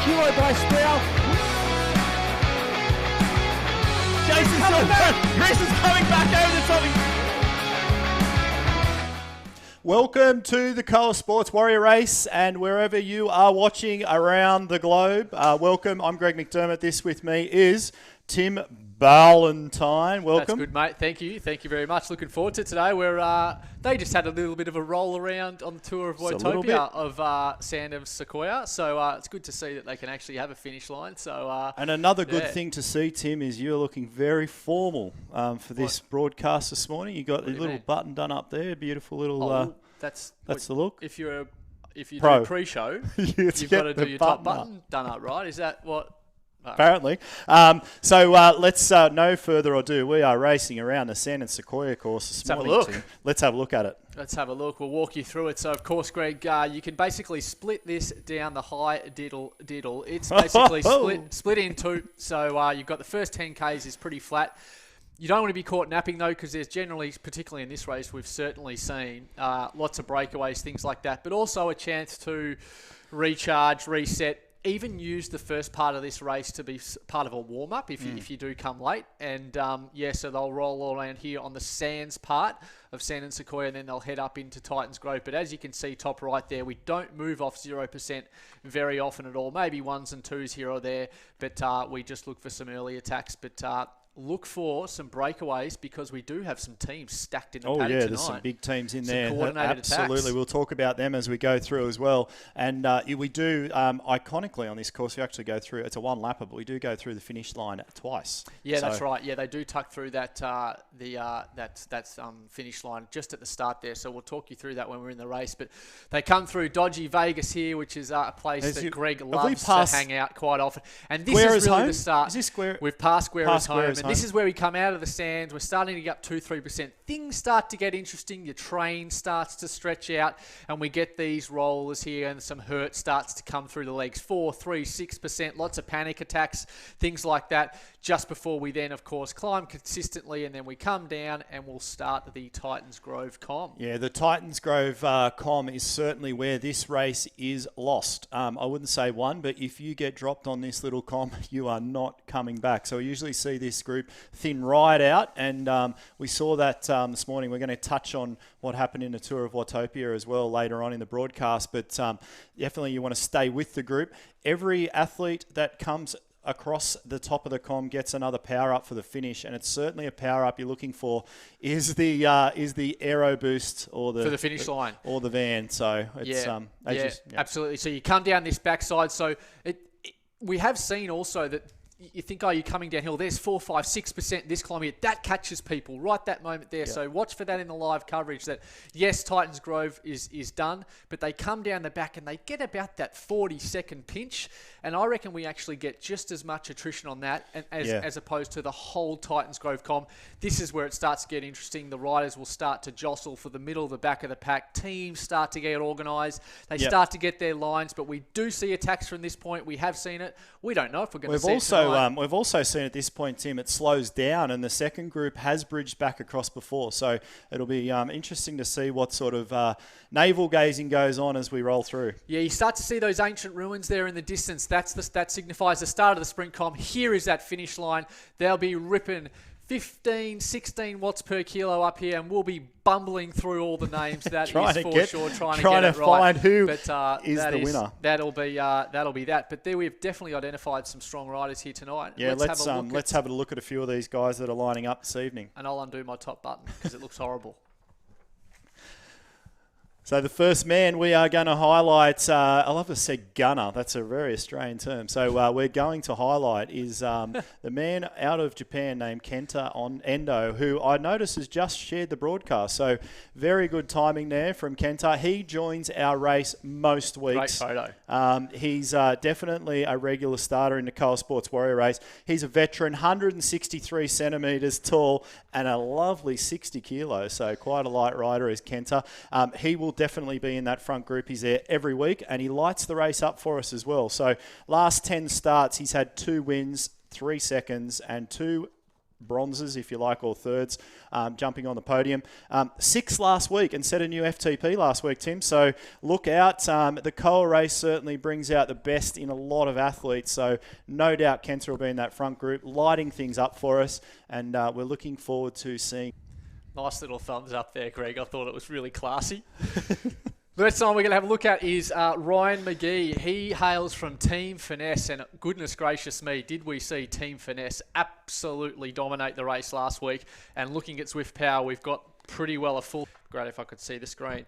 Kilo by Sproul. Jason's coming back. Chris is coming back over the top. Welcome to the Cola Sports Warrior Race, and wherever you are watching around the globe, welcome. I'm Greg McDermott. This with me is Tim Ballantyne. Welcome. That's good, mate. Thank you. Thank you very much. Looking forward to today. Where they just had a little bit of a roll around on the tour of Watopia of Sand of Sequoia. So it's good to see that they can actually have a finish line. So and another good thing to see, Tim, is you're looking very formal for this broadcast this morning. You got a little button done up there, beautiful little. That's the look. If you Pro. do pre-show, you've got to do your top button done up, right? Is that what? Apparently. So let's, no further ado, we are racing around the Sand and Sequoia course this morning. Have a look. Let's have a look at it. Let's have a look. We'll walk you through it. So, of course, Greg, you can basically split this down the high diddle. It's basically split in two. So you've got the first 10 Ks is pretty flat. You don't want to be caught napping, though, because there's generally, particularly in this race, we've certainly seen lots of breakaways, things like that, but also a chance to recharge, reset, even use the first part of this race to be part of a warm-up if you do come late. And, so they'll roll all around here on the Sands part of Sand and Sequoia, and then they'll head up into Titans Grove. But as you can see, top right there, we don't move off 0% very often at all. Maybe ones and twos here or there, but we just look for some early attacks. But look for some breakaways because we do have some teams stacked in the paddock tonight. There's some big teams in there. Absolutely. Attacks. We'll talk about them as we go through as well. And we do, iconically on this course, we actually go through, it's a one-lapper, but we do go through the finish line twice. Yeah, that's right. Yeah, they do tuck through that finish line just at the start there. So we'll talk you through that when we're in the race. But they come through dodgy Vegas here, which is a place that Greg loves to hang out quite often. And this is really the start. Is this Square? We've passed Square as home. This is where we come out of the Sands. We're starting to get up 2-3%. Things start to get interesting. Your train starts to stretch out, and we get these rollers here, and some hurt starts to come through the legs. 4, 3, 6%. Lots of panic attacks, things like that. Just before we then, of course, climb consistently, and then we come down, and we'll start the Titans Grove Com. Yeah, the Titans Grove Com is certainly where this race is lost. I wouldn't say won, but if you get dropped on this little com, you are not coming back. So we usually see this group thin right out, and we saw that this morning. We're going to touch on what happened in the Tour of Watopia as well later on in the broadcast, but definitely you want to stay with the group. Every athlete that comes across the top of the com gets another power up for the finish, and it's certainly a power up you're looking for is the Aero Boost or the for the finish line or the van. So it's absolutely. So you come down this backside. So we have seen also that. You think, you're coming downhill. There's 4, 5, 6% this kilometre. That catches people right that moment there. Yeah. So watch for that in the live coverage that, yes, Titans Grove is done, but they come down the back and they get about that 40-second pinch. And I reckon we actually get just as much attrition on that as opposed to the whole Titans Grove com. This is where it starts to get interesting. The riders will start to jostle for the middle, the back of the pack. Teams start to get organised. They start to get their lines, but we do see attacks from this point. We have seen it. We don't know if we're going to see it tonight. We've also seen at this point, Tim, it slows down, and the second group has bridged back across before. So it'll be interesting to see what sort of navel gazing goes on as we roll through. Yeah, you start to see those ancient ruins there in the distance. That signifies the start of the sprint com. Here is that finish line. They'll be ripping 15, 16 watts per kilo up here, and we'll be bumbling through all the names. That trying to get it right. Find who is the winner. That'll be that. But there we've definitely identified some strong riders here tonight. Yeah, let's have a look at a few of these guys that are lining up this evening. And I'll undo my top button because it looks horrible. So the first man we are going to highlight, I love to say gunner, that's a very Australian term. So we're going to highlight is the man out of Japan named Kenta Endo, who I notice has just shared the broadcast. So very good timing there from Kenta. He joins our race most weeks. Great photo. He's definitely a regular starter in the Cola Sports Warrior race. He's a veteran, 163 centimetres tall and a lovely 60 kilos. So quite a light rider is Kenta. He will definitely be in that front group. He's there every week, and he lights the race up for us as well. So last 10 starts, he's had 2 wins, 3 seconds, and 2 bronzes, if you like, or thirds, jumping on the podium. 6th last week and set a new FTP last week, Tim. So look out. The Koa race certainly brings out the best in a lot of athletes. So no doubt Kenta will be in that front group, lighting things up for us. And we're looking forward to seeing. Nice little thumbs up there, Greg. I thought it was really classy. The next one we're going to have a look at is Ryan McGee. He hails from Team Finesse, and goodness gracious me, did we see Team Finesse absolutely dominate the race last week. And looking at Zwift Power, we've got pretty well a full... Great if I could see the screen.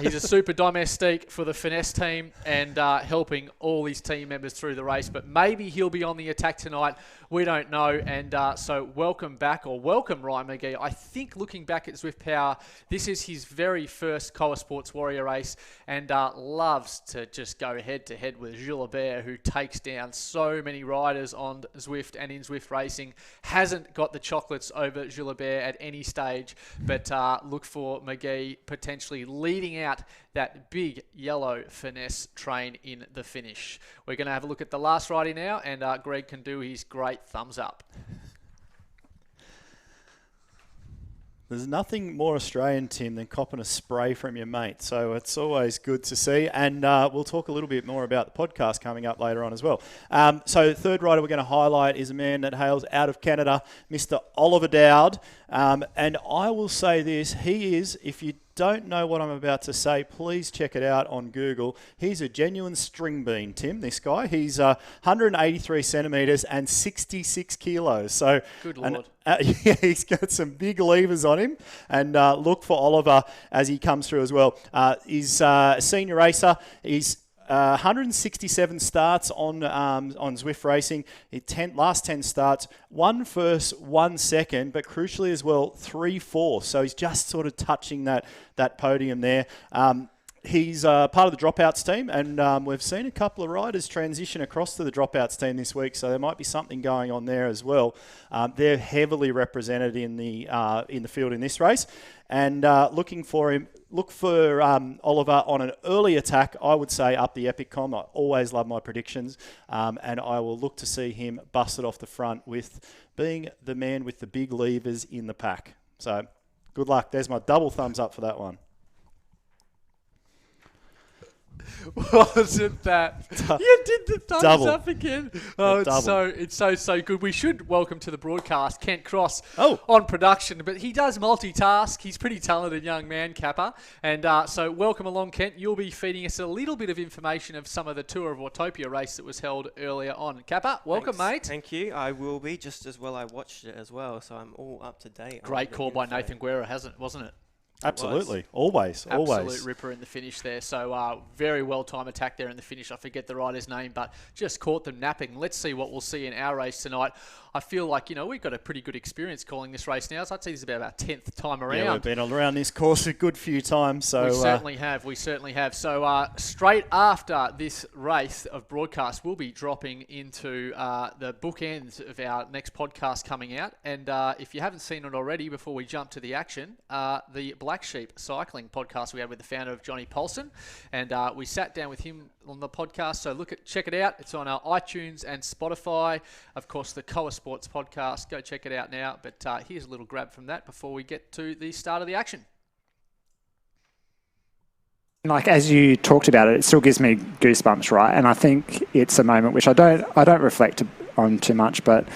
He's a super domestique for the Finesse team and helping all his team members through the race. But maybe he'll be on the attack tonight. We don't know. And so welcome back, or welcome Ryan McGee. I think looking back at Zwift Power, this is his very first Koa Sports Warrior race, and loves to just go head-to-head with Gilbert, who takes down so many riders on Zwift and in Zwift racing. Hasn't got the chocolates over Gilbert at any stage, but look for McGee potentially leading out that big yellow Finesse train in the finish. We're going to have a look at the last rider now, and Greg can do his great thumbs up. There's nothing more Australian, Tim, than copping a spray from your mate. So it's always good to see. And we'll talk a little bit more about the podcast coming up later on as well. So the third rider we're going to highlight is a man that hails out of Canada, Mr. Oliver Dowd. And I will say this, he is, if you don't know what I'm about to say, please check it out on Google. He's a genuine string bean, Tim, this guy. He's 183 centimetres and 66 kilos. So, good Lord. Yeah, he's got some big levers on him. And look for Oliver as he comes through as well. He's a senior racer. He's 167 starts on Zwift Racing. Last 10 starts, 1 first, 1 second, but crucially as well, 3 fourths. So he's just sort of touching that podium there. He's part of the Dropouts team, and we've seen a couple of riders transition across to the Dropouts team this week, so there might be something going on there as well. They're heavily represented in the field in this race, and looking for him. Look for Oliver on an early attack, I would say, up the Epicom. I always love my predictions, and I will look to see him busted off the front with being the man with the big levers in the pack. So good luck. There's my double thumbs up for that one. Wasn't that? You did the thumbs Double. up again. Oh, it's so good. We should welcome to the broadcast Kent Cross on production, but he does multitask. He's a pretty talented young man, Kappa. And so welcome along, Kent. You'll be feeding us a little bit of information of some of the Tour of Autopia race that was held earlier on. Kappa, welcome, mate. Thank you. I will be, just as well. I watched it as well, so I'm all up to date. Great call by Nathan Guerra, wasn't it? Absolutely. Always. Absolute ripper in the finish there. So very well-timed attack there in the finish. I forget the rider's name, but just caught them napping. Let's see what we'll see in our race tonight. I feel like, we've got a pretty good experience calling this race now. So I'd say this is about our 10th time around. Yeah, we've been around this course a good few times. So We certainly have. So straight after this race of broadcast, we'll be dropping into the bookends of our next podcast coming out. And if you haven't seen it already, before we jump to the action, the Black Sheep Cycling podcast we had with the founder of Johnny Paulson. And we sat down with him on the podcast. So check it out. It's on our iTunes and Spotify. Of course, the Koa Sports podcast. Go check it out now. But here's a little grab from that before we get to the start of the action. Like, as you talked about it still gives me goosebumps, right? And I think it's a moment which I don't reflect on too much, but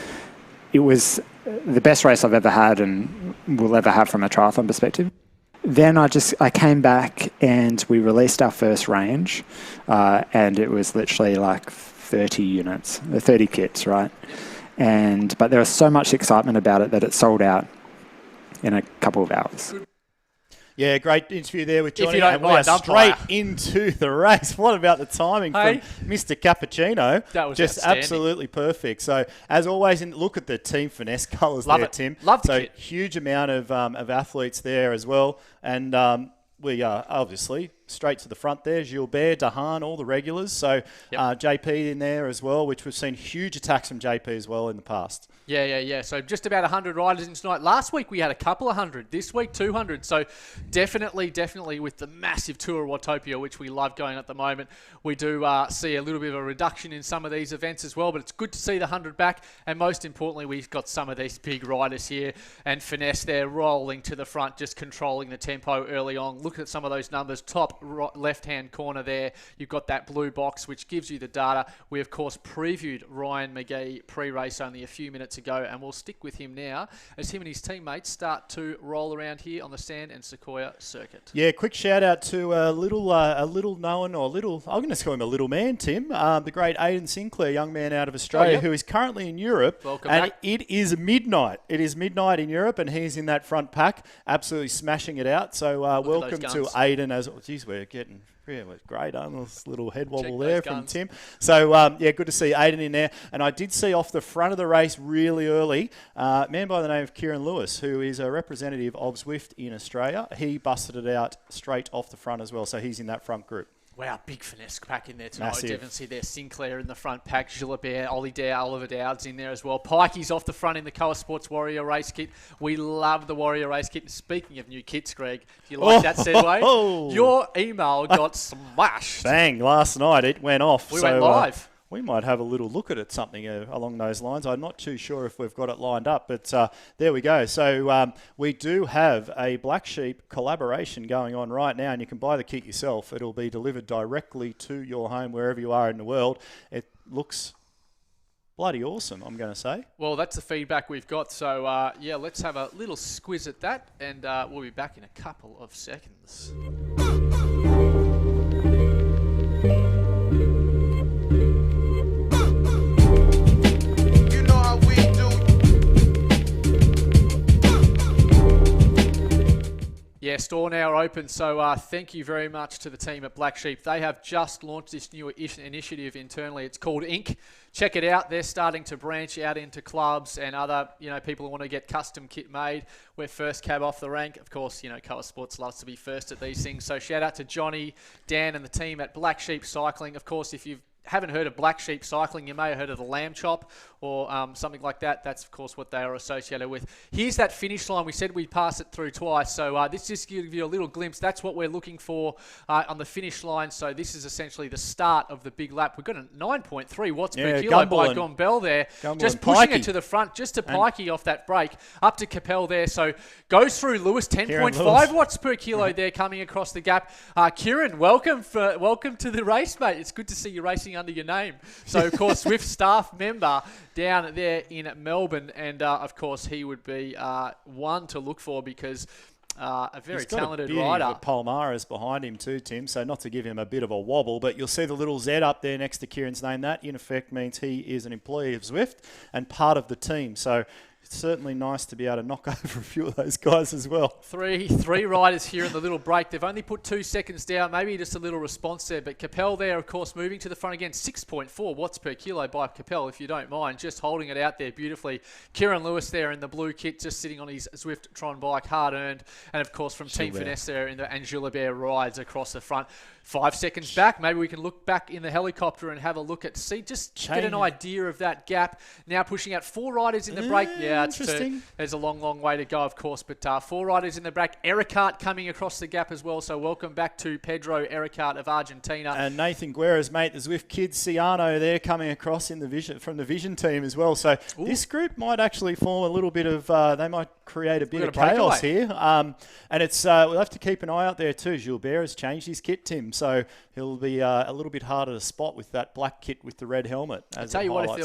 it was the best race I've ever had and will ever have from a triathlon perspective. Then I came back and we released our first range, and it was literally like 30 units, 30 kits, right? But there was so much excitement about it that it sold out in a couple of hours. Yeah, great interview there with Johnny. If you don't and we mind, are straight umpire. into the race. What about the timing from Mr. Cappuccino? That was just outstanding. Absolutely perfect. So, as always, look at the Team Finesse colours there, Tim. Love the so kit. huge amount of athletes there as well. And we are obviously straight to the front there. Gilbert, Dahan, all the regulars. So JP in there as well, which we've seen huge attacks from JP as well in the past. Yeah. So just about 100 riders in tonight. Last week we had a couple of hundred. This week 200. So definitely with the massive Tour of Watopia, which we love going at the moment, we do see a little bit of a reduction in some of these events as well. But it's good to see the 100 back. And most importantly, we've got some of these big riders here. And Finesse there rolling to the front, just controlling the tempo early on. Look at some of those numbers. Top left-hand corner there, you've got that blue box, which gives you the data. We, of course, previewed Ryan McGee pre-race only a few minutes ago, and we'll stick with him now as him and his teammates start to roll around here on the Sand and Sequoia circuit. Yeah, quick shout out to I'm going to call him a little man, Tim, the great Aidan Sinclair, young man out of Australia, who is currently in Europe. Welcome and back. It is midnight. It is midnight in Europe, and he's in that front pack, absolutely smashing it out. So welcome to Aidan as well. Geez, we're getting... Yeah, it was great. This little head wobble there from Tim. So, good to see Aidan in there. And I did see off the front of the race really early, a man by the name of Kieran Lewis, who is a representative of Zwift in Australia. He busted it out straight off the front as well. So he's in that front group. Wow, big Finesse pack in there tonight. Massive. Definitely see there Sinclair in the front pack, Gilbert, Ollie Dare, Oliver Dowd's in there as well. Pikey's off the front in the Coa Sports Warrior race kit. We love the Warrior race kit. And speaking of new kits, Greg, do you like that segue? Your email got smashed. Bang, last night it went off. We went live. We might have a little look at it, something along those lines. I'm not too sure if we've got it lined up, but there we go. So we do have a Black Sheep collaboration going on right now, and you can buy the kit yourself. It'll be delivered directly to your home wherever you are in the world. It looks bloody awesome, I'm going to say. Well, that's the feedback we've got. So, let's have a little squiz at that, and we'll be back in a couple of seconds. Yeah, store now open, so thank you very much to the team at Black Sheep. They have just launched this new initiative internally. It's called Inc. Check it out. They're starting to branch out into clubs and other, people who want to get custom kit made. We're first cab off the rank. Of course, Coa Sports loves to be first at these things. So shout out to Johnny, Dan and the team at Black Sheep Cycling. Of course, if you haven't heard of Black Sheep Cycling, you may have heard of the Lamb Chop or something like that. That's, of course, what they are associated with. Here's that finish line. We said we'd pass it through twice. So this just gives you a little glimpse. That's what we're looking for on the finish line. So this is essentially the start of the big lap. We've got a 9.3 watts per kilo by Gombel there. Just pushing it to the front, just to Pikey off that break. Up to Capel there. So goes through Lewis, 10.5 watts per kilo there coming across the gap. Kieran, welcome to the race, mate. It's good to see you racing under your name. So, of course, Zwift staff member down there in Melbourne, and of course he would be one to look for because a very talented rider. He's got Palmares behind him too, Tim, so not to give him a bit of a wobble, but you'll see the little Z up there next to Kieran's name. That, in effect, means he is an employee of Zwift and part of the team. So it's certainly nice to be able to knock over a few of those guys as well. Three riders here in the little break. They've only put 2 seconds down, maybe just a little response there. But Capel there, of course, moving to the front again. 6.4 watts per kilo by Capel, if you don't mind. Just holding it out there beautifully. Kieran Lewis there in the blue kit, just sitting on his Zwift Tron bike, hard earned. And, of course, from Team Finesse there in the Angela Bear rides across the front. 5 seconds back. Maybe we can look back in the helicopter and have a look at, get an idea of that gap. Now pushing out 4 riders in the break. Yeah, interesting. There's a long way to go, of course, but 4 riders in the break. Ericart coming across the gap as well. So welcome back to Pedro Ericart of Argentina. And Nathan Guerra's mate, the Zwift kid, Ciano, there coming across in the from the Vision team as well. So this group might actually form a little bit of, they might create a bit of chaos here. And it's we'll have to keep an eye out there too. Gilbert has changed his kit, Tim, so he'll be a little bit harder to spot with that black kit with the red helmet. I'll tell you what,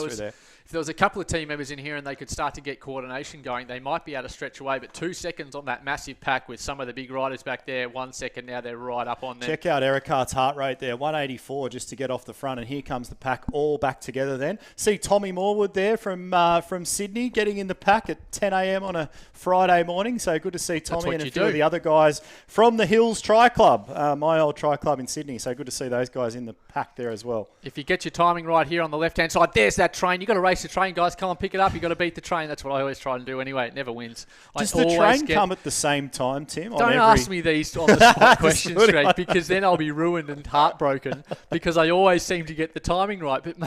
if there was a couple of team members in here and they could start to get coordination going, they might be able to stretch away. But 2 seconds on that massive pack with some of the big riders back there. 1 second now, they're right up on there. Check out Ericart's heart rate there, 184 just to get off the front. And here comes the pack all back together then. See Tommy Morwood there from Sydney getting in the pack at 10 a.m. on a Friday morning. So good to see Tommy and a few of the other guys from the Hills Tri Club, my old Tri Club in Sydney. So good to see those guys in the pack there as well. If you get your timing right here on the left-hand side, there's that train. You've got to race race the train, guys. Come on, pick it up. You got to beat the train. That's what I always try and do anyway. It never wins. Does the train come at the same time, Tim? Don't ask me these on the spot questions, Greg, because then I'll be ruined and heartbroken because I always seem to get the timing right. But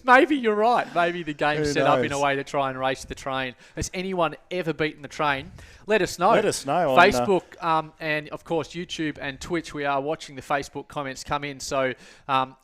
maybe you're right. Maybe the game's set up in a way to try and race the train. Has anyone ever beaten the train? Let us know. Let us know. Facebook and, of course, YouTube and Twitch. We are watching the Facebook comments come in. So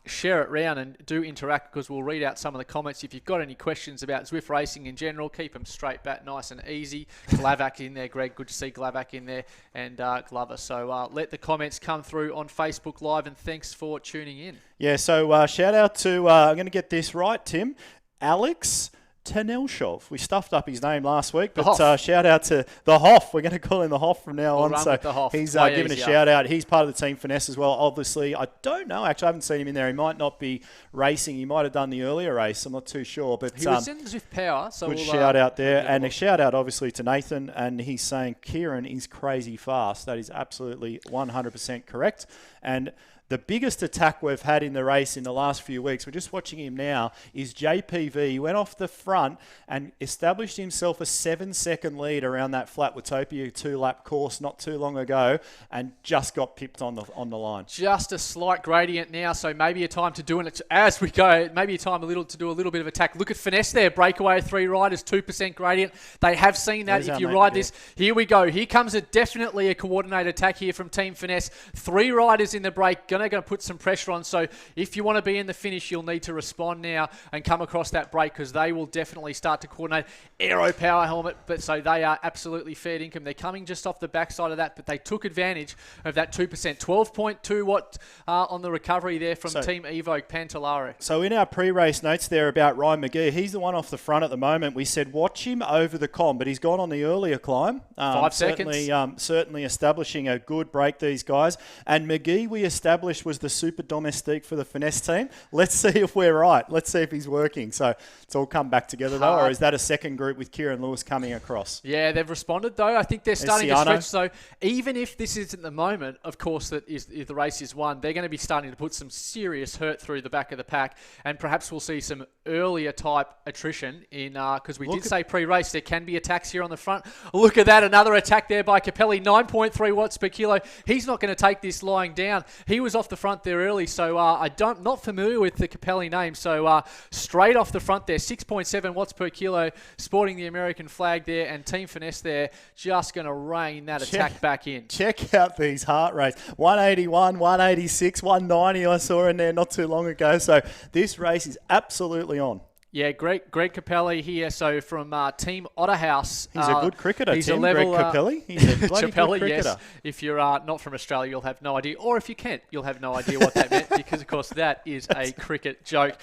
share it round and do interact because we'll read out some of the comments. If you've got any questions about Zwift racing in general, keep them straight back, nice and easy. Glavac in there, Greg. Good to see Glavac in there and Glover. So let the comments come through on Facebook Live and thanks for tuning in. Yeah, so shout out to, I'm going to get this right, Tim, Alex Tanelshov. We stuffed up his name last week, but shout out to the Hoff. We're going to call him the Hoff from now on. So he's giving a shout out. He's part of the Team Finesse as well. Obviously, I don't know. Actually, I haven't seen him in there. He might not be racing. He might have done the earlier race. I'm not too sure. But he was in Zwift Power. So good shout out there. And a shout out, obviously, to Nathan. And he's saying Kieran is crazy fast. That is absolutely 100% correct. And the biggest attack we've had in the race in the last few weeks, we're just watching him now, is JPV. He went off the front and established himself a 7-second lead around that Flat Watopia 2-lap course not too long ago and just got pipped on the line. Just a slight gradient now, so maybe a time to do it as we go. Maybe a time to do a little bit of attack. Look at Finesse there, breakaway 3 riders, 2% gradient. They have seen that. If you ride this, here we go. Here comes definitely a coordinated attack here from Team Finesse. 3 riders in the break, going to put some pressure on. So if you want to be in the finish, you'll need to respond now and come across that break because they will definitely start to coordinate. Aero Power helmet, but so they are absolutely fair income. They're coming just off the backside of that, but they took advantage of that 2%. 12.2 watt on the recovery there from Team Evoke Pantalaro. So in our pre-race notes there about Ryan McGee, he's the one off the front at the moment. We said watch him over the com, but he's gone on the earlier climb. 5 seconds. Certainly establishing a good break, these guys. And McGee, we established, was the super domestique for the Finesse team. Let's see if we're right. Let's see if he's working. So it's all come back together though, or is that a second group with Kieran Lewis coming across? Yeah, they've responded though. I think they're starting to stretch. So even if this isn't the moment, of course, if the race is won, they're going to be starting to put some serious hurt through the back of the pack, and perhaps we'll see some earlier type attrition in because we did say pre-race there can be attacks here on the front. Look at that, another attack there by Capelli, 9.3 watts per kilo. He's not going to take this lying down. He was off the front there early, so not familiar with the Capelli name. So straight off the front there, 6.7 watts per kilo, sporting the American flag there, and Team Finesse there just going to rein that attack back in. Check out these heart rates. 181, 186, 190 I saw in there not too long ago. So this race is absolutely on. Yeah, Greg Capelli here. So from Team Otterhouse. He's a good cricketer, he's Tim. a level, Greg Capelli. He's a bloody good cricketer. Yes. If you're not from Australia, you'll have no idea. Or if you Kent, you'll have no idea what that meant because, of course, that is a cricket joke.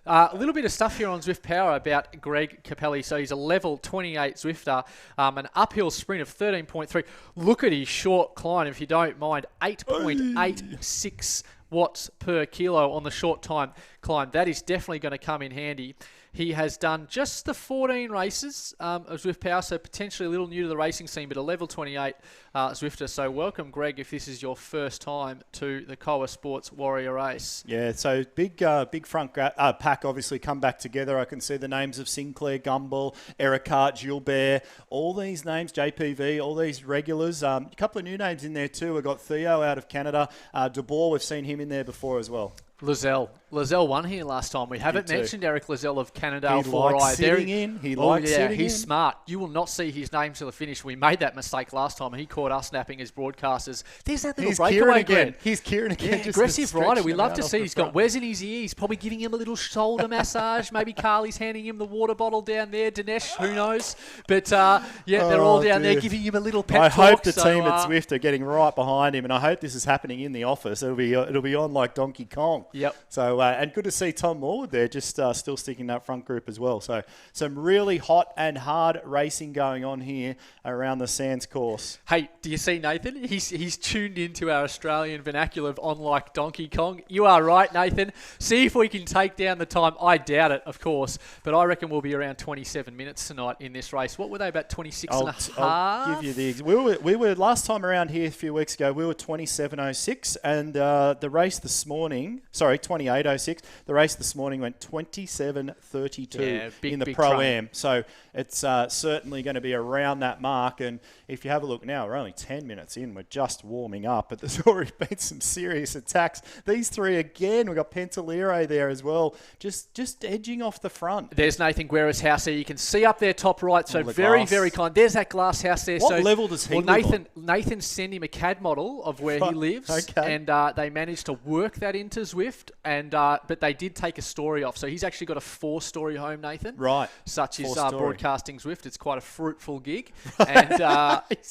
A little bit of stuff here on Zwift Power about Greg Capelli. So he's a level 28 Zwifter, an uphill sprint of 13.3. Look at his short climb, if you don't mind, 8.86 watts per kilo on the short time climb. That is definitely going to come in handy. He has done just the 14 races of Zwift Power, so potentially a little new to the racing scene, but a level 28 Zwifter. So welcome, Greg, if this is your first time to the Koa Sports Warrior race. Yeah, so big front pack obviously come back together. I can see the names of Sinclair, Gumbel, Ericart, Gilbert, all these names, JPV, all these regulars. A couple of new names in there too. We've got Theo out of Canada. De Boer, we've seen him in there before as well. Lozelle won here last time. We haven't mentioned Eric Lozelle of Canada. He likes sitting in. He's smart. You will not see his name till the finish. We made that mistake last time, and he caught us napping as broadcasters. There's that little breakaway again. He's Kieran again. Yeah, aggressive rider. We love to see. He's got Wes in his ear. He's probably giving him a little shoulder massage. Maybe Carly's handing him the water bottle down there. Dinesh, who knows? But they're all down there giving him a little pep talk. I hope the team at Zwift are getting right behind him, and I hope this is happening in the office. It'll be on like Donkey Kong. Yep. So and good to see Tom Morwood there, just still sticking in that front group as well. So some really hot and hard racing going on here around the Sands course. Hey, do you see Nathan? He's tuned into our Australian vernacular of on like Donkey Kong. You are right, Nathan. See if we can take down the time. I doubt it, of course, but I reckon we'll be around 27 minutes tonight in this race. What were they, about 26 and a half? I'll give you we were last time around here a few weeks ago, we were 27.06, and the race this morning, 28.06. 28.06. The race this morning went 27.32 big, in the big Pro-Am. So it's certainly going to be around that mark. And if you have a look now, we're only 10 minutes in. We're just warming up, but there's already been some serious attacks. These three again, we've got Pentalire there as well, just edging off the front. There's Nathan Guerra's house there. You can see up there top right, so the very, glass. very kind. There's that glass house there. What so, level does he well, live on? Nathan sent him a CAD model of where he Right, lives, okay. and they managed to work that into Zwift, and but they did take a story off. So he's actually got a 4-story home, Nathan. Right. Such is 4-story. broadcasting Zwift. It's quite a fruitful gig, and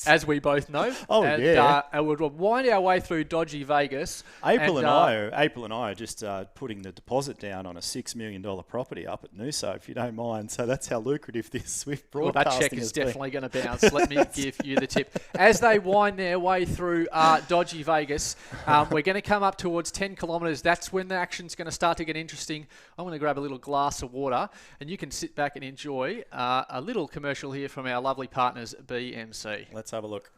as we both know. Oh, and, yeah. And we'll wind our way through dodgy Vegas. April and I are just putting the deposit down on a $6 million property up at Noosa, if you don't mind. So that's how lucrative this Swift Well, broadcasting that check is has been. definitely going to bounce. Let me give you the tip. As they wind their way through dodgy Vegas, we're going to come up towards 10 kilometres. That's when the action's going to start to get interesting. I'm going to grab a little glass of water, and you can sit back and enjoy a little commercial here from our lovely partners, BMC. Let's have a look.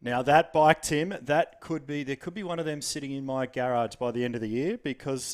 Now that bike, Tim, there could be one of them sitting in my garage by the end of the year, because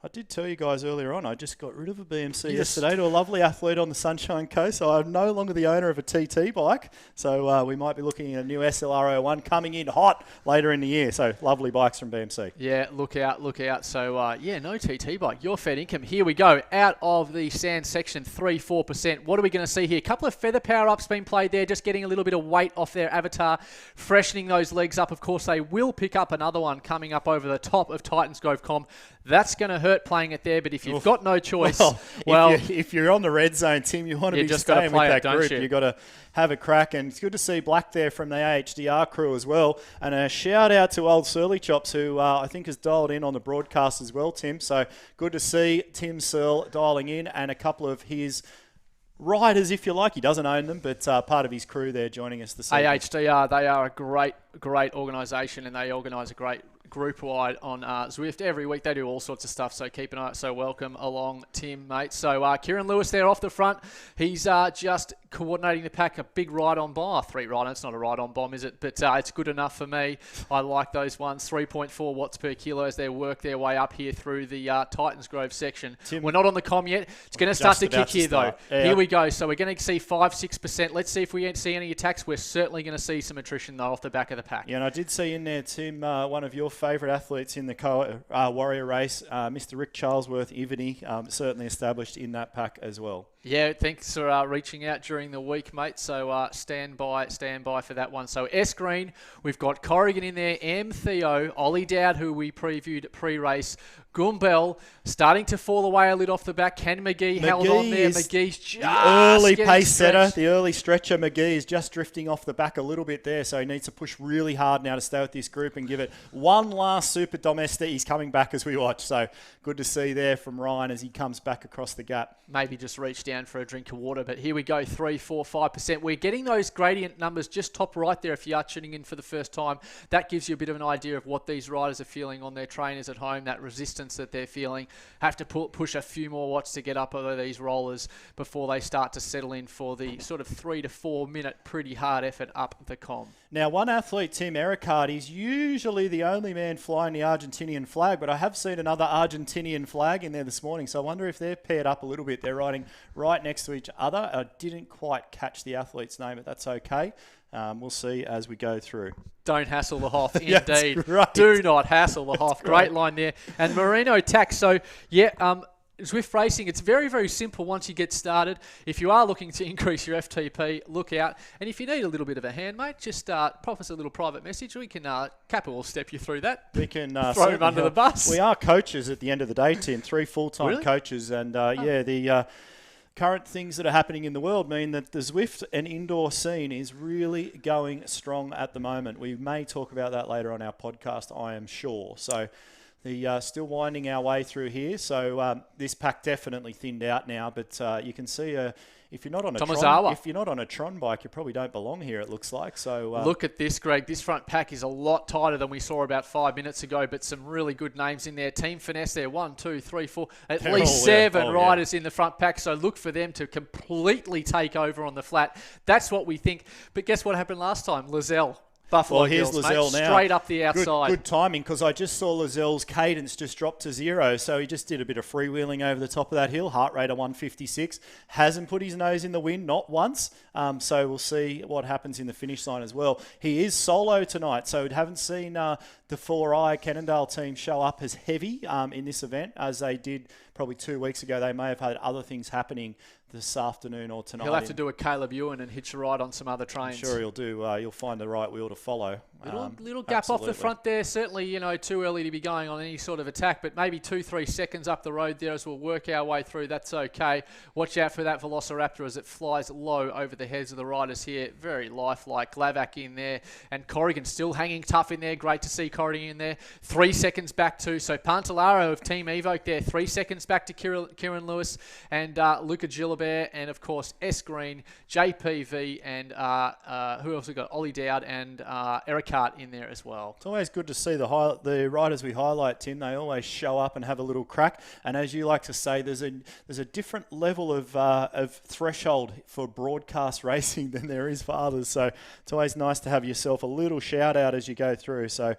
I did tell you guys earlier on, I just got rid of a BMC yesterday to a lovely athlete on the Sunshine Coast. So I'm no longer the owner of a TT bike. So we might be looking at a new SLR01 coming in hot later in the year. So lovely bikes from BMC. Yeah, look out, look out. So, no TT bike. Your Fed income. Here we go. Out of the sand section, 3-4%. What are we going to see here? A couple of feather power-ups being played there, just getting a little bit of weight off their avatar, freshening those legs up. Of course, they will pick up another one coming up over the top of Titans Grove Com. That's going to hurt playing it there, but if you've got no choice, if you're on the red zone, Tim, you want to be just gotta staying play with it, that don't group. you? You've got to have a crack, and it's good to see Black there from the AHDR crew as well. And a shout out to old Surly Chops, who I think has dialed in on the broadcast as well, Tim. So good to see Tim Searle dialing in, and a couple of his riders, if you like. He doesn't own them, but part of his crew there joining us this evening. AHDR, they are a great organisation, and they organise a great group-wide on Zwift every week. They do all sorts of stuff, so keep an eye out. So welcome along, Tim, mate. So Kieran Lewis there off the front. He's just coordinating the pack. A big ride-on bomb. 3 ride-on. It's not a ride-on bomb, is it? But it's good enough for me. I like those ones. 3.4 watts per kilo as they work their way up here through the Titans Grove section. Tim, we're not on the com yet. It's going to start to kick here, though. Yeah. Here we go. So we're going to see 5-6%. Let's see if we see any attacks. We're certainly going to see some attrition, though, off the back of the pack. Yeah, and I did see in there, Tim, one of your favourite athletes in the Warrior race, Mr. Rick Charlesworth, Ivany, certainly established in that pack as well. Yeah, thanks for reaching out during the week, mate. So stand by for that one. So S Green, we've got Corrigan in there, M Theo, Ollie Dowd, who we previewed pre-race, Gumbel starting to fall away a little off the back. Ken McGee held on there. McGee's just the early getting pace setter, stretched. the early stretcher. McGee is just drifting off the back a little bit there, so he needs to push really hard now to stay with this group and give it one last super domestic. He's coming back as we watch, so good to see there from Ryan as he comes back across the gap. Maybe just reach down for a drink of water, but here we go, 3, 4, 5%. We're getting those gradient numbers just top right there if you are tuning in for the first time. That gives you a bit of an idea of what these riders are feeling on their trainers at home, that resistance that they're feeling. Have to push a few more watts to get up over these rollers before they start to settle in for the sort of 3 to 4 minute pretty hard effort up the com. Now, one athlete, Tim Ericard, he's usually the only man flying the Argentinian flag, but I have seen another Argentinian flag in there this morning, so I wonder if they're paired up a little bit. They're riding right next to each other. I didn't quite catch the athlete's name, but that's okay. We'll see as we go through. Don't hassle the Hoff, That's indeed. right. Do not hassle the Hoff. Great line there. And Marino Tax. So, yeah, Zwift Racing, it's very, very simple once you get started. If you are looking to increase your FTP, look out. And if you need a little bit of a hand, mate, just pop us a little private message. We can, Kappa will step you through that. We can throw him under the bus. We are coaches at the end of the day, Tim. 3 full-time Really? coaches. And, the current things that are happening in the world mean that the Zwift and indoor scene is really going strong at the moment. We may talk about that later on our podcast, I am sure. So still winding our way through here. So this pack definitely thinned out now, but you can see if you're not on a Tron bike, you probably don't belong here, it looks like. So look at this, Greg. This front pack is a lot tighter than we saw about 5 minutes ago, but some really good names in there. Team Finesse there, 1, 2, 3, 4, at least 7 riders in the front pack. So look for them to completely take over on the flat. That's what we think. But guess what happened last time? Lizelle. Buffalo here's Girls, Lizelle mate, now. straight up the outside. Good timing, because I just saw Lizelle's cadence just drop to 0. So he just did a bit of freewheeling over the top of that hill. Heart rate of 156. Hasn't put his nose in the wind, not once. So we'll see what happens in the finish line as well. He is solo tonight, so we haven't seen the 4i Cannondale team show up as heavy in this event as they did probably 2 weeks ago. They may have had other things happening this afternoon or tonight. He'll have to do a Caleb Ewan and hitch a ride on some other trains. I'm sure he'll do. You'll find the right wheel to follow. Little gap absolutely. off the front there. Certainly, too early to be going on any sort of attack, but maybe 2-3 seconds up the road there as we'll work our way through. That's okay. Watch out for that Velociraptor as it flies low over the heads of the riders here. Very lifelike. Glavac in there, and Corrigan still hanging tough in there. Great to see Corrigan in there. 3 seconds back too. So Pantalaro of Team Evoke there. 3 seconds back to Kieran Lewis and Luca Gilabert, and of course S Green, JPV, and who else we got? Ollie Dowd and Eric Hart in there as well. It's always good to see the riders we highlight, Tim. They always show up and have a little crack. And as you like to say, there's a different level of threshold for broadcast racing than there is for others. So it's always nice to have yourself a little shout out as you go through. So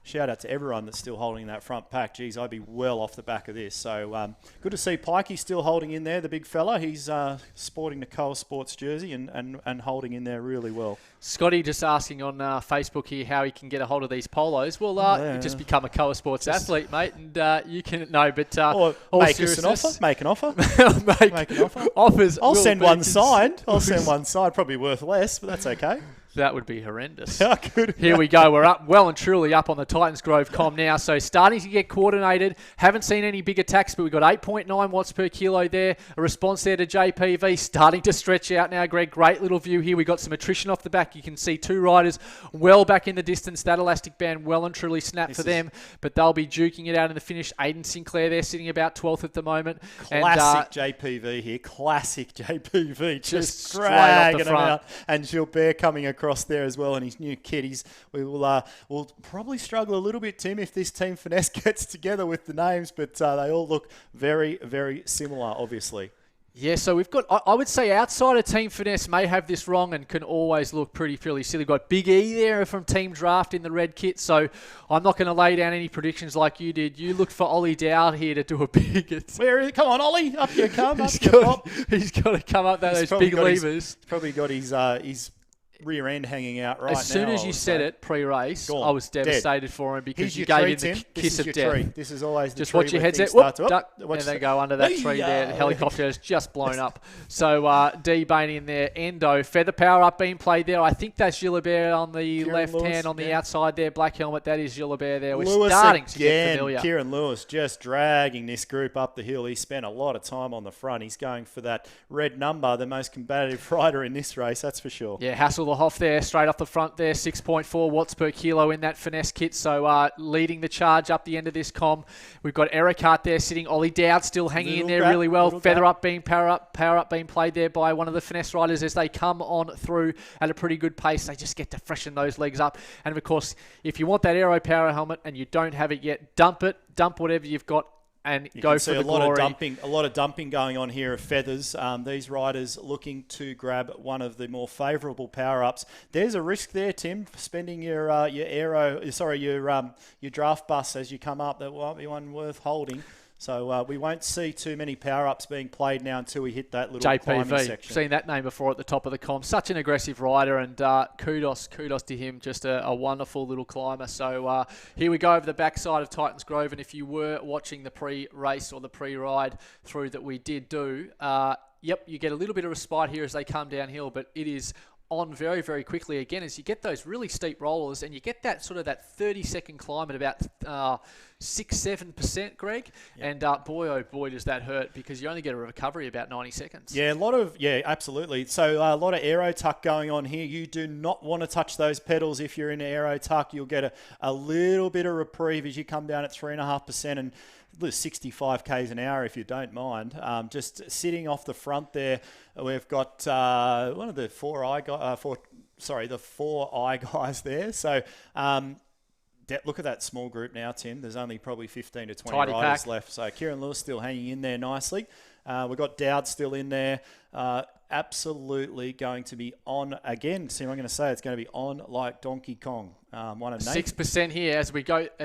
shout out to everyone that's still holding that front pack. Geez, I'd be well off the back of this. So good to see Pikey still holding in there, the big fella. He's sporting the Coles Sports jersey and holding in there really well. Scotty just asking on Facebook here how he can get a hold of these polos. Well, you just become a Coles Sports athlete, mate, and you can or make us an offer. Make an offer. make an offer. Offers. I'll send one signed. Probably worth less, but that's okay. That would be horrendous. Good. Here we go. We're up well and truly up on the Titans Grove comm now. So starting to get coordinated. Haven't seen any big attacks, but we've got 8.9 watts per kilo there. A response there to JPV. Starting to stretch out now, Greg. Great little view here. We got some attrition off the back. You can see 2 riders well back in the distance. That elastic band well and truly snapped for them, but they'll be duking it out in the finish. Aiden Sinclair there sitting about 12th at the moment. Classic JPV here. Classic JPV. Just straight dragging off the him front. out. And Gilbert coming across there as well, and his new kit. We'll probably struggle a little bit, Tim, if this Team Finesse gets together with the names, but they all look very, very similar, obviously. Yeah, so we've got, I would say outside of Team Finesse may have this wrong and can always look fairly silly. We've got Big E there from Team Draft in the red kit, so I'm not going to lay down any predictions like you did. You look for Ollie Dowd here to do a big... Where is it? Come on, Ollie, up you come, up you pop. He's got to come up those big levers. He's probably got his rear end hanging out right now. As soon as you said it pre-race, I was devastated for him because you gave him the kiss of death. This is always the just tree watch your where headset. things start to- Duck, and they go under that tree there. The helicopter has just blown up. So D Bain in there. Endo. Feather power up being played there. I think that's Gilabert on the left hand on the outside there. Black helmet. That is Gilabert there. We're Lewis starting to get familiar. Kieran Lewis just dragging this group up the hill. He spent a lot of time on the front. He's going for that red number, the most combative rider in this race, that's for sure. Yeah, Hasselhoff there, straight off the front there, 6.4 watts per kilo in that Finesse kit. So leading the charge up the end of this comm. We've got Eric Hart there sitting. Ollie Dowd still hanging in there really well. Feather up being power up being played there by one of the Finesse riders as they come on through at a pretty good pace. They just get to freshen those legs up. And of course, if you want that Aero Power helmet and you don't have it yet, dump whatever you've got and you go can for see the a lot glory. a lot of dumping going on here of feathers. These riders looking to grab one of the more favourable power-ups. There's a risk there, Tim, spending your draft bus as you come up. That won't be one worth holding. So we won't see too many power-ups being played now until we hit that little climbing JPV, section. seen that name before at the top of the comp. Such an aggressive rider, and kudos to him. Just a wonderful little climber. So here we go over the backside of Titans Grove, and if you were watching the pre-race or the pre-ride through that we did do, yep, you get a little bit of respite here as they come downhill, but it is on very, very quickly again as you get those really steep rollers and you get that sort of that 30-second climb at about 6-7%, Greg. Yep. And boy, oh boy, does that hurt because you only get a recovery about 90 seconds. Yeah, absolutely. So a lot of aero tuck going on here. You do not want to touch those pedals if you're in aero tuck. You'll get a little bit of reprieve as you come down at 3.5% and 65 k's an hour if you don't mind. Just sitting off the front there, we've got one of the four eye guys there. So look at that small group now, Tim. There's only probably 15 to 20 Tidy riders pack left. So Kieran Lewis still hanging in there nicely. We've got Dowd still in there. Absolutely going to be on again. See, I'm going to say it's going to be on like Donkey Kong. 6% here as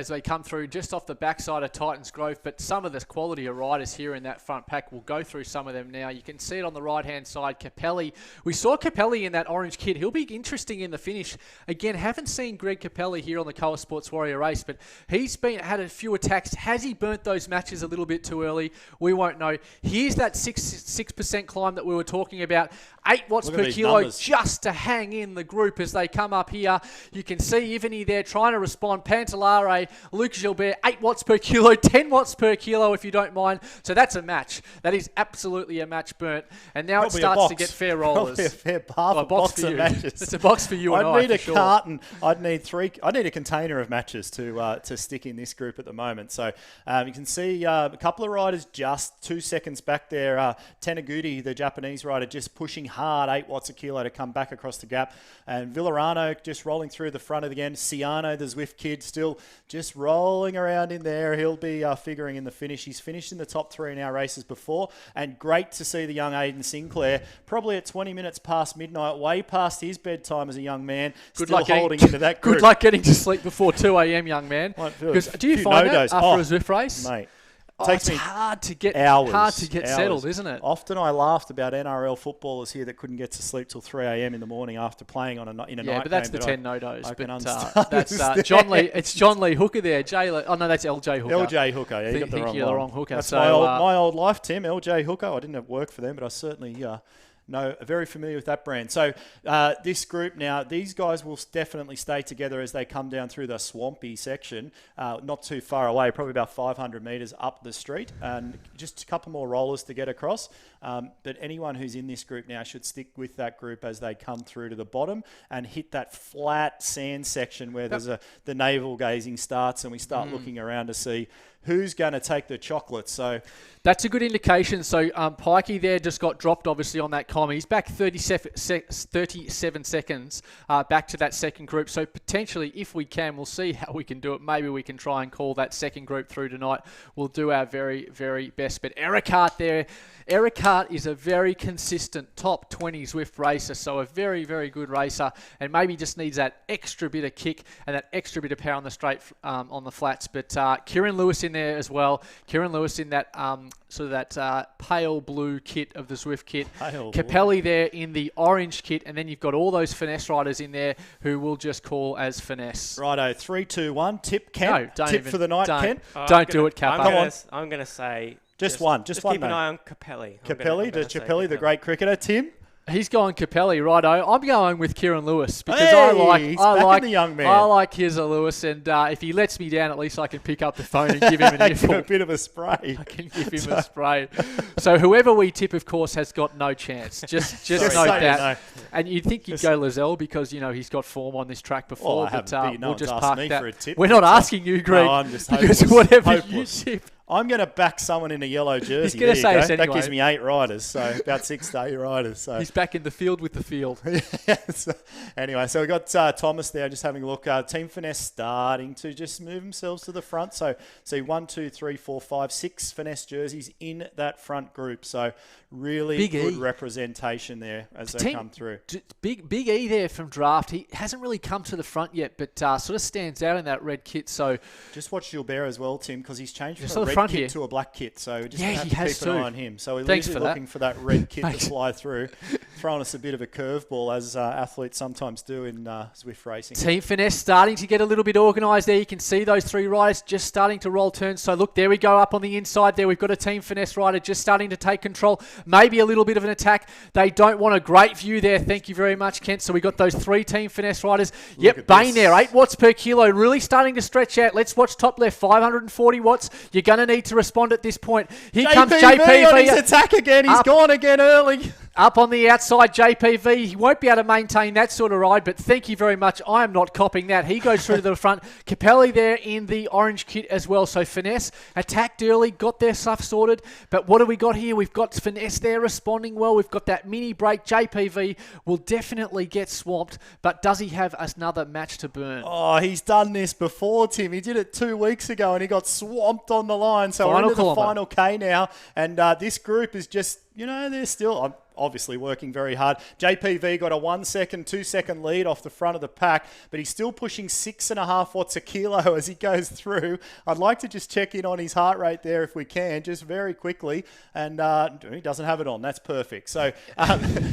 they come through just off the backside of Titans Grove, but some of the quality of riders here in that front pack, we'll go through some of them now. You can see it on the right-hand side, Capelli. We saw Capelli in that orange kit. He'll be interesting in the finish. Again, haven't seen Greg Capelli here on the Coa Sports Warrior race, but he's had a few attacks. Has he burnt those matches a little bit too early? We won't know. Here's that 6% climb that we were talking about. 8 watts per kilo numbers, just to hang in the group as they come up here. You can see Ivany there trying to respond. Pantalare, Luke Gilbert, 8 watts per kilo, 10 watts per kilo if you don't mind. So that's a match. That is absolutely a match burnt. And now probably it starts to get fair rollers. Probably a fair box of matches. It's a box for you and I. I'd need a carton. I'd need a container of matches to stick in this group at the moment. So you can see a couple of riders just 2 seconds back there. Tenaguti, the Japanese rider, just pushing hard, 8 watts a kilo to come back across the gap. And Villarano just rolling through the front of the again. Ciano, the Zwift kid, still just rolling around in there. He'll be figuring in the finish. He's finished in the top 3 in our races before. And great to see the young Aidan Sinclair, probably at 20 minutes past midnight, way past his bedtime as a young man, still holding into that group. Good luck getting to sleep before 2 a.m., young man. Because do you find that after a Zwift race? Mate. It's hard to get settled, isn't it? Often I laughed about NRL footballers here that couldn't get to sleep till 3 a.m. in the morning after playing in a night game. Yeah, but that's the 10 no-dos. I can that's John Lee. It's John Lee Hooker there. that's LJ Hooker. LJ Hooker. Yeah, you got the wrong Hooker. That's so, my old life, Tim. LJ Hooker. I didn't have work for them, but I certainly very familiar with that brand. So this group now, these guys will definitely stay together as they come down through the swampy section, not too far away, probably about 500 metres up the street, and just a couple more rollers to get across. But anyone who's in this group now should stick with that group as they come through to the bottom and hit that flat sand section where the navel gazing starts and we start looking around to see who's going to take the chocolates. So that's a good indication. So Pikey there just got dropped, obviously, on that comm. He's back 37 seconds back to that second group. So potentially, if we can, we'll see how we can do it. Maybe we can try and call that second group through tonight. We'll do our very, very best. But Eric Hart there. Eric Hart is a very consistent top 20 Zwift racer, so a very, very good racer, and maybe just needs that extra bit of kick and that extra bit of power on the straight, on the flats. But Kieran Lewis in there as well. Kieran Lewis in that pale blue kit of the Zwift kit. Capelli there in the orange kit, and then you've got all those finesse riders in there who we'll just call as finesse. Righto, 3, 2, 1. Tip, Kent. No, Tip for the night, Kent. Don't do it, Capelli. I'm going to say... Just one. Keep an eye on Capelli. Capelli, the great cricketer. Tim? He's going Capelli, righto. I'm going with Kieran Lewis because he's I backing the young man. I like Kieran Lewis, and if he lets me down, at least I can pick up the phone and give him an earful. A bit of a spray. I can give him a spray. So whoever we tip, of course, has got no chance. Just note that. No. And you'd think you'd go Lozelle because he's got form on this track before. But we'll just park that. For a tip. We're not asking you, Greg. No, I'm just because whatever you tip. I'm going to back someone in a yellow jersey. He's going to say us anyway. That gives me 8 riders, so about 6 to 8 riders. So he's back in the field with the field. Anyway, so we got Thomas there just having a look. Team Finesse starting to just move themselves to the front. So see 1, 2, 3, 4, 5, 6 Finesse jerseys in that front group. So really good representation there as they come through. Big E there from Draft. He hasn't really come to the front yet, but sort of stands out in that red kit. So just watch Gilbert as well, Tim, because he's changed from the a red front kit here. to a black kit, so just Yeah, have he to has keep an too. eye on him. So we're Thanks usually for that. looking for that red kit Thanks. to fly through, throwing us a bit of a curveball, as athletes sometimes do in Zwift racing. Team Finesse starting to get a little bit organised there. You can see those three riders just starting to roll turns. So look, there we go up on the inside there. We've got a Team Finesse rider just starting to take control. Maybe a little bit of an attack. They don't want a great view there. Thank you very much, Kent. So we got those three Team Finesse riders. Yep, at Bain this. there, 8 watts per kilo. Really starting to stretch out. Let's watch top left, 540 watts. You're going to need to respond at this point. Here comes on JPV. his attack again. He's Up. gone again early. Up on the outside, JPV. He won't be able to maintain that sort of ride, but thank you very much. I am not copying that. He goes through to the front. Capelli there in the orange kit as well. So Finesse attacked early, got their stuff sorted. But what do we got here? We've got Finesse there responding well. We've got that mini break. JPV will definitely get swamped, but does he have another match to burn? Oh, he's done this before, Tim. He did it 2 weeks ago, and he got swamped on the line. So Final we're into the kilometre. final K now, and this group is just, they're still obviously working very hard. JPV got a 1 second, 2 second lead off the front of the pack, but he's still pushing 6.5 watts a kilo as he goes through. I'd like to just check in on his heart rate there if we can, just very quickly. And he doesn't have it on. That's perfect. So,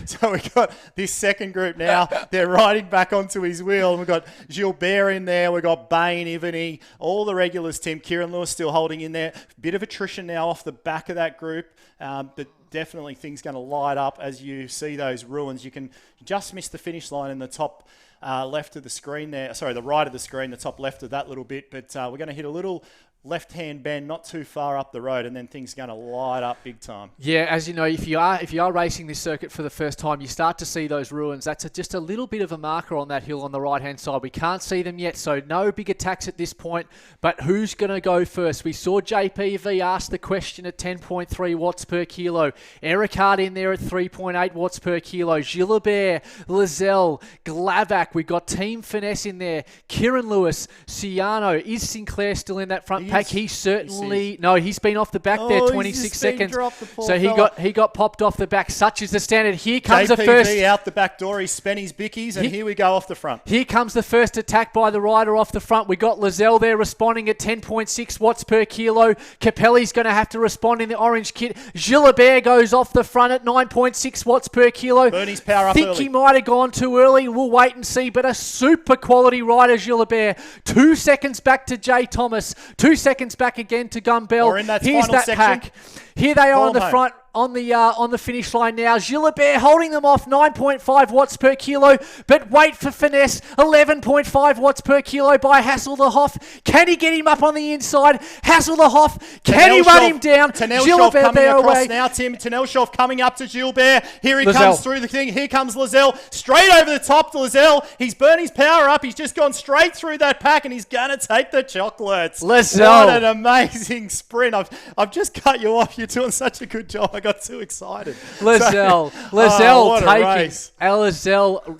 so we've got this second group now. They're riding back onto his wheel. And we've got Gilbert in there. We've got Bain, Ivany, all the regulars, Tim. Kieran Lewis still holding in there. Bit of attrition now off the back of that group. But definitely things going to light up as you see those ruins. You can just miss the finish line in the top left of the screen there. Sorry, the right of the screen, the top left of that little bit. But we're going to hit a little left-hand bend not too far up the road, and then things are going to light up big time. Yeah, as you know, if you are racing this circuit for the first time, you start to see those ruins. That's just a little bit of a marker on that hill on the right-hand side. We can't see them yet, so no big attacks at this point. But who's going to go first? We saw JPV ask the question at 10.3 watts per kilo. Ericard in there at 3.8 watts per kilo. Gilbert, Lizelle, Glavac. We've got Team Finesse in there. Kieran Lewis, Ciano. Is Sinclair still in that front pack? He certainly... No, he's been off the back there, 26 seconds. So he got popped off the back. Such is the standard. Here comes JPV the first... out the back door. He's spent his bickies, and here we go off the front. Here comes the first attack by the rider off the front. We got Lizelle there responding at 10.6 watts per kilo. Capelli's going to have to respond in the orange kit. Gilbert goes off the front at 9.6 watts per kilo. Bernie's power up Think early. he might have gone too early. We'll wait and see. But a super quality rider, Gilbert. 2 seconds back to Jay Thomas. 2 seconds back again to Gumbel. Or in that Here's final that section. pack. Here they are Call on the home. front. On the finish line now. Gilbert holding them off 9.5 watts per kilo, but wait for Finesse, 11.5 watts per kilo by Hassel the Hoff. Can he get him up on the inside? Hassel the Hoff, can he run him down? Tanelshoff coming there across away. now, Tim. Tanelshoff coming up to Gilbert. Here he Lizelle. comes through the thing. Here comes Lizelle. Straight over the top to Lizelle. He's burnt his power up. He's just gone straight through that pack, and he's going to take the chocolates. Lizelle. What an amazing sprint. I've just cut you off. You're doing such a good job. I got too excited. Lizelle what a race.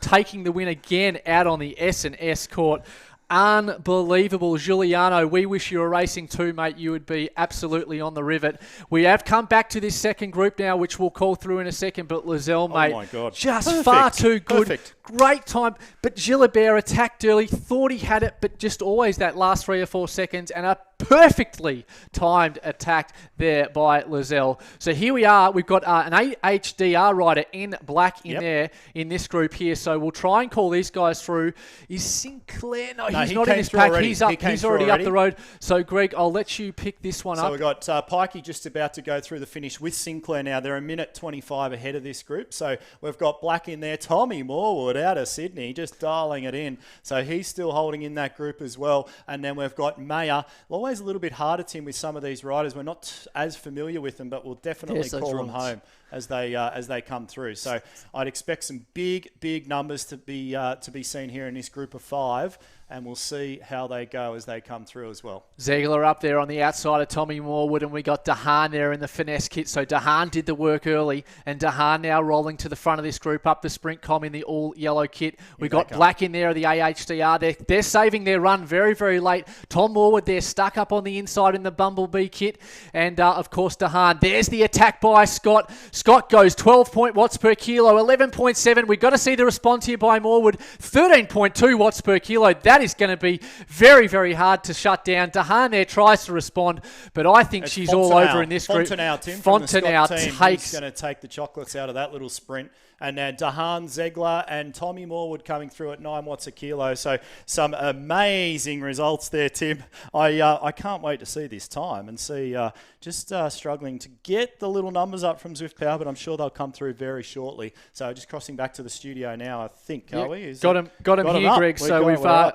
taking the win again out on the S&S court. Unbelievable. Giuliano, we wish you were racing too, mate. You would be absolutely on the rivet. We have come back to this second group now, which we'll call through in a second, but Lizelle, mate, my God. just Perfect. far too good. Perfect. Great time, but Gilbert attacked early, thought he had it, but just always that last 3 or 4 seconds, and a perfectly timed attack there by Lizelle. So here we are. We've got an HDR rider in black in there in this group here. So we'll try and call these guys through. Is Sinclair? No, he's he not in came this through pack. already. He's up. He came He's through already up already. the road. So Greg, I'll let you pick this one So up. we've got Pikey just about to go through the finish with Sinclair now. They're a minute 25 ahead of this group. So we've got Black in there. Tommy Morwood out of Sydney, just dialing it in. So he's still holding in that group as well. And then we've got Mayer. Always a little bit harder, Tim, with some of these riders. We're not as familiar with them, but we'll definitely There's those call them runs. home as they come through. So I'd expect some big numbers to be seen here in this group of 5. And we'll see how they go as they come through as well. Ziegler up there on the outside of Tommy Morwood, and we got Dahan there in the finesse kit. So Dahan did the work early, and Dahan now rolling to the front of this group up the sprint com in the all yellow kit. We got Black in there of the AHDR. They're saving their run very, very late. Tom Morwood there stuck up on the inside in the Bumblebee kit, and of course Dahan. There's the attack by Scott. Scott goes 12 watts per kilo, 11.7. We've got to see the response here by Morwood. 13.2 watts per kilo. That is going to be very, very hard to shut down. Dahan there tries to respond, but I think It's she's all over in this group. Fontenau, Tim, from the Fontenau Scott team. takes... He's going to take the chocolates out of that little sprint. And now Dahan, Zegler and Tommy Morwood coming through at 9 watts a kilo. So some amazing results there, Tim. I can't wait to see this time and see just struggling to get the little numbers up from Zwift Power, but I'm sure they'll come through very shortly. So just crossing back to the studio now, I think, are we? Got him here, up. Greg. So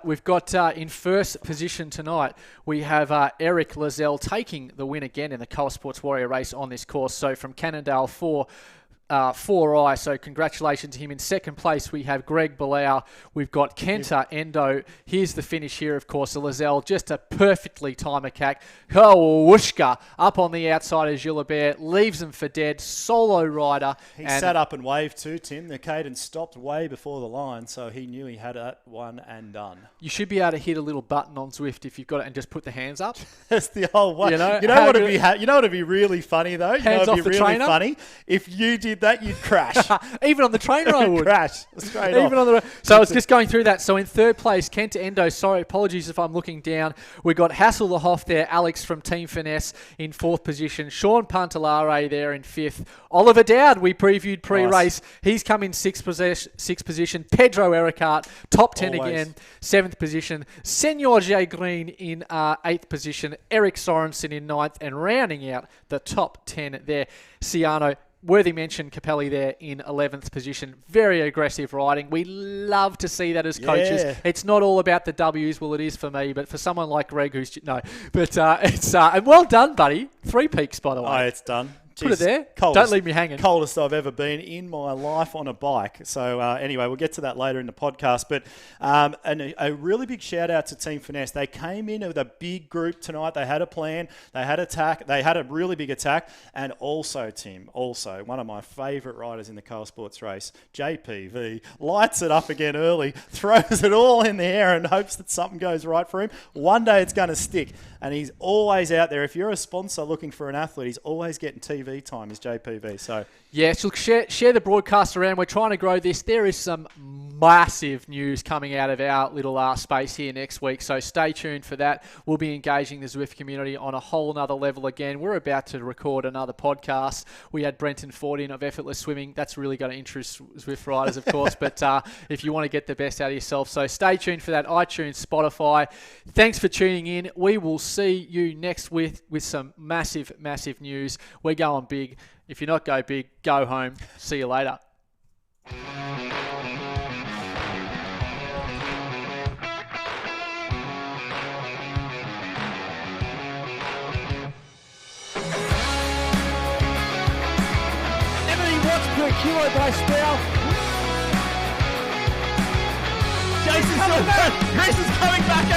we've got in first position tonight, we have Eric Lazelle taking the win again in the Coal Sports Warrior race on this course. So from Cannondale 4i, so congratulations to him. In second place, we have Greg Bilal. We've got Kenta Endo. Here's the finish here, of course. Lazelle, just a perfectly timed attack. Whooshka up on the outside of Gilbert, leaves him for dead. Solo rider. He sat up and waved too, Tim. The cadence stopped way before the line, so he knew he had it one and done. You should be able to hit a little button on Zwift if you've got it and just put the hands up. That's the whole way. You know what would be really funny though? Hands off the trainer? Funny if you did that, you'd crash. Even on the trainer, I would crash straight Even off. on the. So it's just going through that. So in third place, Kenta Endo. Sorry, apologies if I'm looking down. We got Hasselhoff there. Alex from Team Finesse in fourth position. Sean Pantalare there in fifth. Oliver Dowd, we previewed pre-race. Nice. He's come in sixth position. Pedro Ericart, top 10 Always. again, seventh position. Senor J. Green in eighth position. Eric Sorensen in ninth, and rounding out the top 10 there, Ciano. Worthy mention, Capelli there in 11th position. Very aggressive riding. We love to see that as coaches. Yeah. It's not all about the W's. Well, it is for me, but for someone like Greg, who's... No. But it's... and well done, buddy. 3 peaks, by the way. Oh, it's done. Put it there. Coldest, Don't leave me hanging. Coldest I've ever been in my life on a bike. So anyway, we'll get to that later in the podcast. But and a really big shout out to Team Finesse. They came in with a big group tonight. They had a plan. They had attack. They had a really big attack. And also, Tim, one of my favourite riders in the Coal Sports race, JPV, lights it up again early, throws it all in the air and hopes that something goes right for him. One day it's going to stick. And he's always out there. If you're a sponsor looking for an athlete, he's always getting TV time, is JPV. So Yes, look, share the broadcast around. We're trying to grow this. There is some massive news coming out of our little space here next week, so stay tuned for that. We'll be engaging the Zwift community on a whole nother level again. We're about to record another podcast. We had Brenton Ford in of Effortless Swimming. That's really going to interest Zwift riders, of course, but if you want to get the best out of yourself, so stay tuned for that. iTunes, Spotify. Thanks for tuning in. We will see you next with some massive, massive news. We're going big. If you're not go big, go home. See you later. Watts per kilo by Sproul. Jason's coming back.